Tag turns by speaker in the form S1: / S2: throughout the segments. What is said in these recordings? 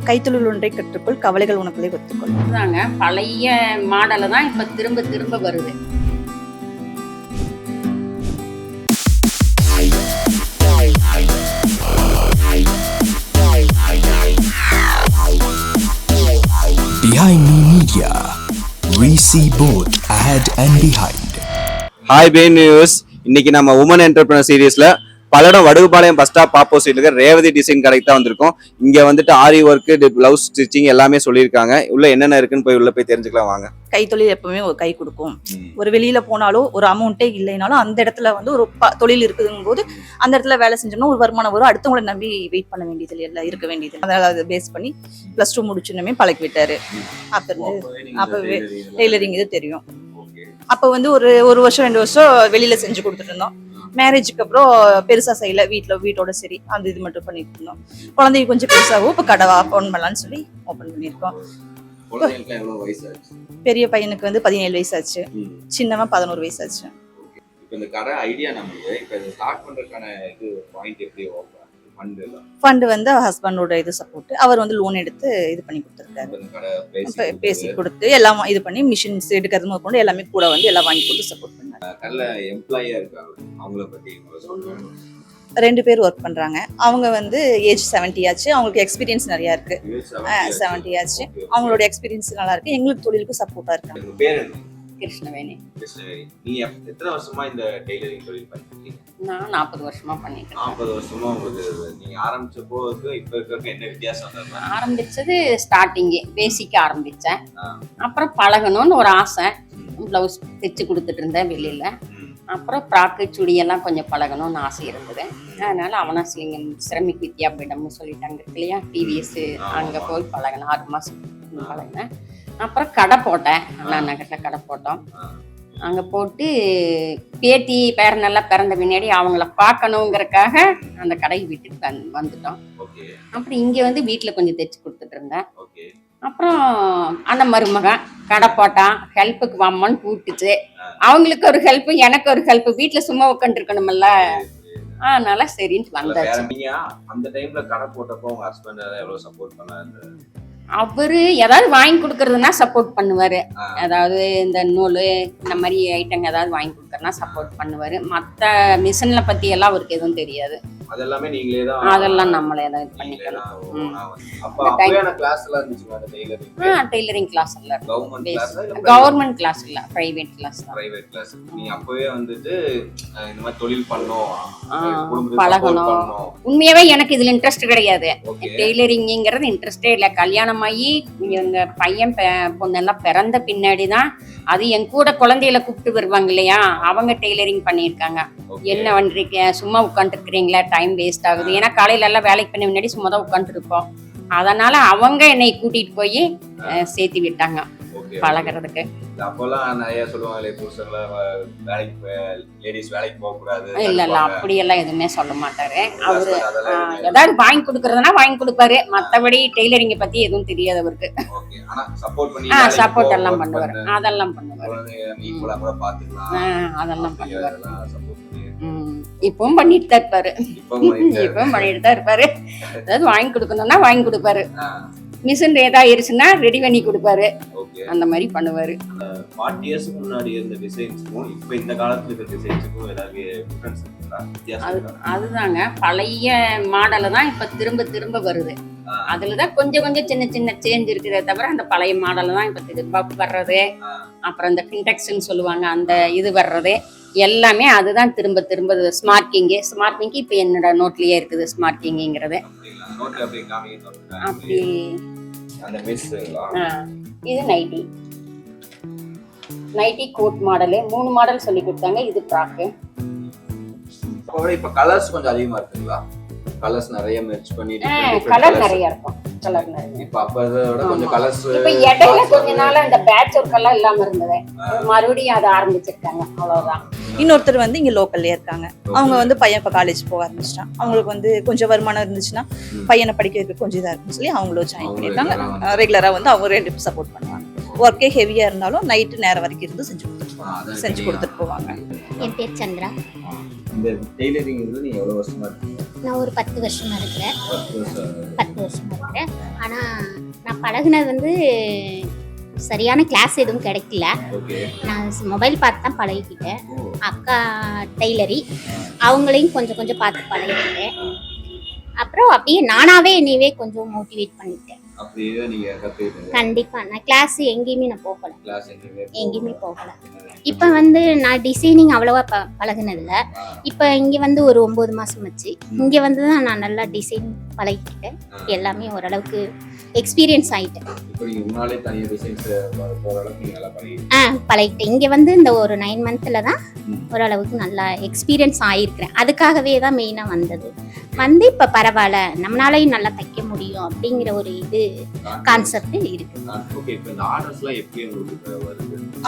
S1: கைத்தொழில் ஒன்றை கற்றுக்கொள், கவலைகள் உனக்குள்ளே ஒத்துக்கொள்.
S2: தாங்க பழைய மாடலை தான் இப்ப திரும்ப திரும்ப வருது.
S3: Behind Me Media, we see both ahead and behind.
S4: Hi Bain News. இன்னைக்கு நம்ம உமன் என்டர்பிரனர் சீரீஸ்ல பல்லடம் வடுகுபாளையம் பஸ் ஸ்டாப் ஆப்போசிட்ல இருக்க ரேவதி டிசைன் கடைக்கு தான் வந்திருக்கோம். இங்க வந்துட்டு ஆரி ஒர்க், பிளவுஸ் ஸ்டிச்சிங் எல்லாமே சொல்லியிருக்காங்க. உள்ள என்னென்ன இருக்குன்னு உள்ள போய் தெரிஞ்சுக்கலாம் வாங்க.
S1: கைத்தொழில் எப்பவுமே ஒரு கை கொடுக்கும். ஒரு வெளியில போனாலும் ஒரு அமௌண்ட்டே இல்லைனாலும் அந்த இடத்துல வந்து ஒரு தொழில் இருக்குதுங்கும் போது அந்த இடத்துல வேலை செஞ்சோம்னா ஒரு வருமானம் வரும். அடுத்தவங்களை நம்பி வெயிட் பண்ண வேண்டியது இல்லை, இருக்க வேண்டியது. அதனால அதை பேஸ் பண்ணி +2 முடிச்சுன்னமே பழக்கி விட்டாரு. அப்பவே டெய்லரிங் இது தெரியும். அப்ப வந்து ஒரு வருஷம் 2 வருஷம் வெளியில செஞ்சு கொடுத்துட்டு இருந்தோம். மேரேஜுக்கு அப்புறம் பெருசா செய்யல, வீட்டோட சரி அந்த இது மட்டும் பண்ணிட்டு இருந்தோம். குழந்தைங்க கொஞ்சம் பெருசாகும், இப்ப கடை ஓபன் பண்ணலாம்னு சொல்லி ஓபன் பண்ணிருக்கோம். பெரிய பையனுக்கு வந்து 17 வயசு ஆச்சு, சின்னவன் 11 வயசு ஆச்சு.
S4: இந்த கடை ஐடியா நமக்கு இப்ப ஸ்டார்ட் பண்றதுக்கான இது பாயிண்ட் எப்படி
S1: ஃபண்ட் வந்து ஹஸ்பண்டோட இது சப்போர்ட். அவர் வந்து லோன் எடுத்து இது பண்ணி கொடுத்துருக்காரு. பேசி கொடுத்து எல்லாம் இது பண்ணி மிஷின்ஸ் எடுக்கிறது முதற்கொண்டு எல்லாமே கூட வந்து எல்லாம் வாங்கி கொடுத்து சப்போர்ட் பண்ணாரு.
S4: கடல எம்ப்ளாயியா இருக்காங்க, அவங்கள பத்தி சொல்லுங்க.
S1: 2 பேர் ஒர்க் பண்றாங்க. அவங்க வந்து ஏஜ் 70 ஆச்சு, அவங்களுக்கு எக்ஸ்பீரியன்ஸ் நிறைய இருக்கு. 70 ஆச்சு, அவங்களோட எக்ஸ்பீரியன்ஸ் நல்லா இருக்கு. எங்களுக்கு தொழிலுக்கு சப்போர்ட்டா இருக்காங்க.
S4: பேர் என்ன?
S2: கிருஷ்ணவேணி.
S4: நீங்க எத்தனை வருஷமா இந்த டெய்லரிங் தொழில் பண்ணிருக்கீங்க?
S2: நான் 40 வருஷமா பண்ணிட்டேன்.
S4: 40 வருஷமா உங்களுக்கு நீங்க ஆரம்பிச்சப்போ இப்ப இருக்கிறதுக்கு என்ன வித்தியாசம்?
S2: ஆரம்பிச்சது ஸ்டார்டிங்கே பேசிக்கா ஆரம்பிச்சேன். அப்புறம் பழகணும்னு ஒரு ஆசை. பிளவுஸ் தைச்சு கொடுத்துட்டு இருந்தேன் வெளியில. அப்புறம் ஃப்ராக்கு சுடியெல்லாம் கொஞ்சம் பழகணும்னு ஆசை இருந்தது. அதனால அவனாசிலிங்கம் சிரமிக் வித்யாபீடம்னு சொல்லிட்டாங்க இருக்கு இல்லையா, டிவிஎஸ், அங்கே போய் பழகினேன். 6 மாதம் பழகினேன். அப்புறம் கடை போட்டேன், அண்ணா நகரில் கடை போட்டோம். அங்கே போட்டு பேத்தி பேரனெல்லாம் பிறந்த பின்னாடி அவங்கள பார்க்கணுங்கிறதுக்காக அந்த கடையை விட்டுட்டு வந்துட்டோம். அப்புறம் இங்கே வந்து வீட்டில் கொஞ்சம் தைச்சு கொடுத்துட்டு இருந்தேன். அப்புறம் அண்ணன் மருமகன் கடை போட்டான், ஹெல்ப்புக்கு வாமான்னு கூப்பிட்டுச்சு. அவங்களுக்கு ஒரு ஹெல்ப்பு, எனக்கு ஒரு ஹெல்ப்பு. வீட்டில் சும்மா உட்காந்து இருக்கணும்ல, அதனால சரின்னு வந்தாச்சு.
S4: அந்த டைம்ல கடை போட்டப்போ உங்க ஹஸ்பண்ட் எவ்வளவு சப்போர்ட் பண்ணாரு?
S2: அவரு ஏதாவது வாங்கி கொடுக்கறதுனா சப்போர்ட் பண்ணுவாரு. அதாவது இந்த நூல் இந்த மாதிரி ஐட்டம் ஏதாவது வாங்கி கொடுக்கறதுனா சப்போர்ட் பண்ணுவாரு. மற்ற மிஷின்ல பத்தி எல்லாம் அவருக்கு எதுவும் தெரியாது.
S4: அதெல்லாமே நீங்களே தான்,
S2: அதெல்லாம் நம்மளே தான் பண்ணிக்கணும். டெய்லரிங் கிளாஸ் இல்ல, கவர்மெண்ட் கிளாஸ் இல்ல, பிரைவேட் கிளாஸ் தான்.
S4: Private class. நீ அப்பவே வந்துட்டு இந்த மாதிரி தொழில் பண்ணனும்,
S2: பழகணும். உண்மையாவே எனக்கு இதுல இன்ட்ரெஸ்ட் கிடையாது. டெய்லரிங்ங்கிறது இன்ட்ரெஸ்டே இல்ல. கல்யாணம் ஆகி எங்க பையன் பொண்ணெல்லாம் பிறந்த பின்னாடிதான் அது என் கூட குழந்தைகளை கூப்பிட்டு வருவாங்க இல்லையா, அவங்க டெய்லரிங் பண்ணியிருக்காங்க. என்ன பண்றீங்க, சும்மா உட்காந்துட்டு இருக்கிறீங்களா, டைம் வேஸ்ட் ஆகுது. ஏன்னா காலையில எல்லாம் வேலைக்கு பண்ண முன்னாடி சும்மா தான் உட்காந்துட்டு இருப்போம். அதனால அவங்க என்னை கூட்டிட்டு போய் சேர்த்து விட்டாங்க பழகிறதுக்கு.
S4: அப்பெல்லாம் நிறைய சொல்லுவாங்களே, புருஷங்கள வேலைக்கு லேடிஸ் வேலைக்கு போக கூடாது.
S2: இல்ல அப்படியெல்லாம் எதுவுமே சொல்ல மாட்டாரு. அவரு ஏதாவது வாங்கி கொடுக்கறதுனா வாங்கி கொடுப்பாரு. மத்தபடி டெய்லரிங்க பத்தி எதுவும் தெரியாது அவருக்கு. சப்போர்ட் எல்லாம் பண்ணுவாரு, அதெல்லாம் பண்ணுவாரு. அதெல்லாம் பண்ணுவாரு. இப்பவும் பண்ணிட்டு தான் இருப்பாரு. இப்பவும் பண்ணிட்டு தான் இருப்பாரு. ஏதாவது வாங்கி கொடுக்கணும்னா வாங்கி கொடுப்பாரு. மிஷின் ஏதாயிருச்சுன்னா ரெடி பண்ணி கொடுப்பாரு. அந்த மாதிரி பண்ணுவாரு.
S4: 40 இயர்ஸ் முன்னாடி இருந்த டிசைன்ஸ்க்கும் இப்ப இந்த காலத்துல இருக்க டிசைன்ஸ்க்கும் ஏதாவது டிஃபரன்ஸ் இருக்கா?
S2: அதுதாங்க பழைய மாடலை தான் இப்ப திரும்ப திரும்ப வருது. அதுலதான் கொஞ்சம் கொஞ்சம் சின்ன சின்ன சேஞ்ச் இருக்கிறத தவிர அந்த பழைய மாடல் தான் இப்ப திரும்ப வர்றது. அப்புறம் இந்த பின்டெக்ஸ்ன்னு சொல்லுவாங்க, அந்த இது வர்றது எல்லாமே அதுதான் திரும்ப திரும்ப. ஸ்மார்க்கிங்கு இப்ப என்னோட நோட்லயே இருக்குது ஸ்மார்க்கிங்கிறது. அப்படி இது நைட்டி கோட் மாடலு 3 மாடல் சொல்லி கொடுத்தாங்க. இது ஃப்ராக்கு.
S4: இப்ப கலர்ஸ் கொஞ்சம் அதிகமா இருக்குங்களா? கலர்ஸ் நிறைய மெர்ஜ் பண்ணிட்டு
S2: கலர் நிறைய இருக்கும். கலர் நிறைய
S4: இப்ப அப்பதோட கொஞ்சம் கலர்ஸ்.
S2: இப்ப இடையில கொஞ்ச நாள் அந்த பேட்ச் ஒர்க் எல்லாம் இல்லாம இருந்தது, மறுபடியும் அதை ஆரம்பிச்சிருக்காங்க. அவ்வளவுதான்.
S1: இன்னொருத்தர் வந்து இங்க லோக்கல்ல இருக்காங்க. அவங்க வந்து பையன் இப்ப காலேஜ் போக ஆரம்பிச்சிட்டான். அவங்களுக்கு வந்து கொஞ்சம் வருமானம் இருந்துச்சுன்னா பையனை படிக்க வைக்க கொஞ்சம் இதா இருக்குன்னு சொல்லி அவங்களும் ஜாயின் பண்ணிருக்காங்க. ரெகுலரா வந்து அவங்க 2 பேரும் சப்போர்ட் பண்ணுவாங்க. ஒர்க்கே ஹெவியா இருந்தாலும் நைட்டு நேரம் வரைக்கும் இருந்து செஞ்சு கொடுத்துட்டு போவாங்க.
S5: என் பேர் சந்திரா.
S4: இந்த டெய்லரிங் நீங்க எவ்வளவு வருஷமா இருக்கீங்க?
S5: நான் ஒரு 10 வருஷமா இருக்கிறேன். 10 வருஷமா இருக்கிறேன். ஆனால் நான் பழகுனது வந்து சரியான கிளாஸ் எதுவும் கிடைக்கல. நான் மொபைல் பார்த்து தான் பழகிக்கிட்டேன். அக்கா டெய்லரி, அவங்களையும் கொஞ்சம் கொஞ்சம் பார்த்து பழகிக்கிட்டேன். அப்புறம் அப்படியே நானாவே என்னையவே கொஞ்சம் மோட்டிவேட் பண்ணிட்டேன். கண்டிப்பா நான் கிளாஸ் எங்கேயுமே நான் போகல, எங்கேயுமே போகல. இப்போ வந்து நான் டிசைனிங் அவ்வளவா பழகுனதில்ல. இப்போ இங்கே வந்து ஒரு 9 மாசம் வச்சு இங்கே வந்து தான் நான் நல்லா டிசைன் பழகிக்கிட்டேன். எல்லாமே ஓரளவுக்கு எக்ஸ்பீரியன்ஸ் ஆயிட்டேன். பழகிட்டேன். இங்கே வந்து இந்த ஒரு 9 மந்த்ல தான் ஓரளவுக்கு நல்லா எக்ஸ்பீரியன்ஸ் ஆயிருக்கிறேன். அதுக்காகவே தான் மெயினாக வந்தது. வந்து இப்போ பரவாயில்ல, நம்மளாலையும் நல்லா தைக்க முடியும் அப்படிங்கிற ஒரு இது கான்செப்ட் இருக்கு.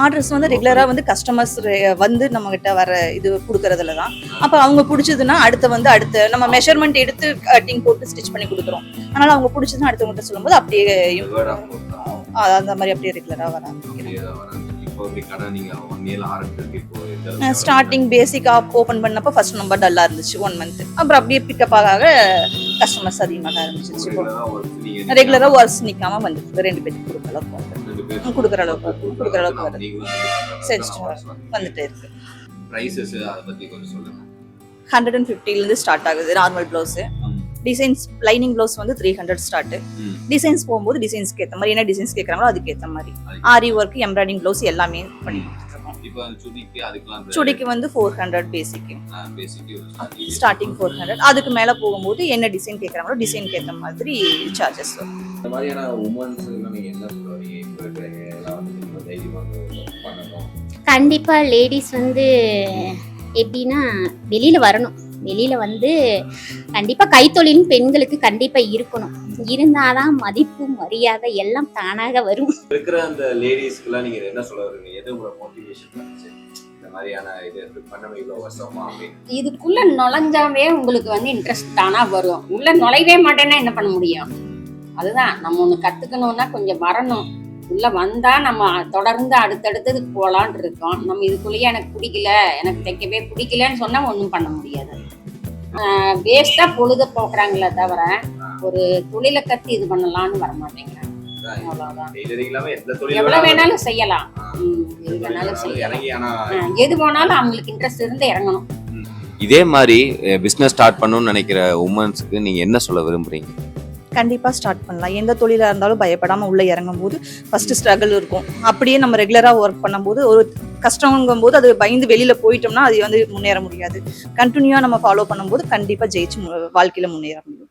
S1: ஆர்டர்ஸ் வந்து ரெகுலரா வந்து கஸ்டமர்ஸ் வந்து நம்ம கிட்ட வர இது கொடுக்கறதுல தான். அப்ப அவங்க பிடிச்சதுன்னா அடுத்த நம்ம மெஷர்மெண்ட் எடுத்து கட்டிங் போட்டு ஸ்டிச் பண்ணி கொடுக்குறோம். அதனால அவங்க பிடிச்சதுன்னா அடுத்தவங்ககிட்ட சொல்லும்போது அப்படியே அந்த மாதிரி அப்படியே ரெகுலரா வராங்க. ஸ்டார்டிங் பேசிக்கா ஓபன் பண்ணப்ப ஃபர்ஸ்ட் நம்பர் டல்லா இருந்துச்சு 1 மந்த். அப்புறம் அப்படியே பிக்கப் ஆக கஸ்டமர்ஸ் அதிகமாக ஆரம்பிச்சிருச்சு. ரெகுலரா ஒர்க்ஸ் நிக்காம வந்துட்டு 2 பேருக்கு கொடுக்குற அளவுக்கு வருது. வந்துட்டே இருக்கு. 150 இருந்து ஸ்டார்ட் ஆகுது normal blouse. Designs lining blouse வந்து 300 ஸ்டார்ட். டிசைன்ஸ் போகும்போது டிசைன்ஸ்க்கு ஏற்ற மாதிரி என்ன டிசைன்ஸ் கேட்கறாங்களோ அதுக்கு ஏற்ற மாதிரி ஆரி ஒர்க், எம்ப்ராய்டிங் பிளவுஸ் எல்லாமே பண்ணிட்டு இருக்கோம். சுடிக்கு வந்து 400 பேசிக் ஸ்டார்டிங் 400. அதுக்கு மேல போகும்போது என்ன டிசைன் கேட்கறாங்களோ டிசைனுக்கு ஏற்ற மாதிரி சார்ஜஸ் வரும்.
S4: இந்த மாதிரியான உமன்ஸ் நீங்க என்ன சொல்றீங்க?
S5: கண்டிப்பா லேடிஸ் வந்து எப்படின்னா வெளியில வரணும். வெளியில வந்து கண்டிப்பா கைத்தொழில் பெண்களுக்கு கண்டிப்பா இருக்கணும். இருந்தாதான் மதிப்பு மரியாதை எல்லாம் தானாக வரும்.
S4: இருக்கிற அந்த லேடிஸ்க்குலாம் நீங்க என்ன சொல்ல வரீங்க? எது உங்க மோட்டிவேஷன் பண்ணுச்சு இந்த மாதிரியான இது பண்ணவே இவ்வளவு வருஷமா?
S2: இதுக்குள்ள நுழைஞ்சாவே உங்களுக்கு வந்து இன்ட்ரெஸ்ட் தானா வரும். உள்ள நுழையவே மாட்டேன்னா என்ன பண்ண முடியும்? அதுதான் நம்ம ஒண்ணு கத்துக்கணும்னா கொஞ்சம் வரணும். உள்ள வந்தா நம்ம தொடர்ந்து அடுத்தடுத்தது போலான்னு இருக்கோம். நம்ம இதுக்குள்ளேயே எனக்கு பிடிக்கல, எனக்கு தைக்கவே பிடிக்கலன்னு சொன்னா ஒன்றும் பண்ண முடியாது. வேஸ்டா பொழுத போக்குறாங்களே தவிர ஒரு தொழிலை கத்து இது பண்ணலாம்னு வரமாட்டேங்கிறாங்க. எவ்வளவு வேணாலும் செய்யலாம், எது வேணாலும் செய்யலாம். எது போனாலும் அவங்களுக்கு இன்ட்ரெஸ்ட் இருந்து இறங்கணும்.
S4: இதே மாதிரி பிசினஸ் ஸ்டார்ட் பண்ணணும்னு நினைக்கிற உமன்ஸ்க்கு நீங்க என்ன சொல்ல விரும்புறீங்க?
S1: கண்டிப்பா ஸ்டார்ட் பண்ணலாம். எந்த தொழிலா இருந்தாலும் பயப்படாம உள்ள இறங்கும் போது ஃபர்ஸ்ட் ஸ்ட்ரகிள் இருக்கும். அப்படியே நம்ம ரெகுலரா ஒர்க் பண்ணும்போது ஒரு கஷ்டங்கும் போது அது பயந்து வெளியில போயிட்டோம்னா அது வந்து முன்னேற முடியாது. கண்டினியூவா நம்ம ஃபாலோ பண்ணும்போது கண்டிப்பா ஜெயிச்சு வாழ்க்கையில முன்னேற முடியும்.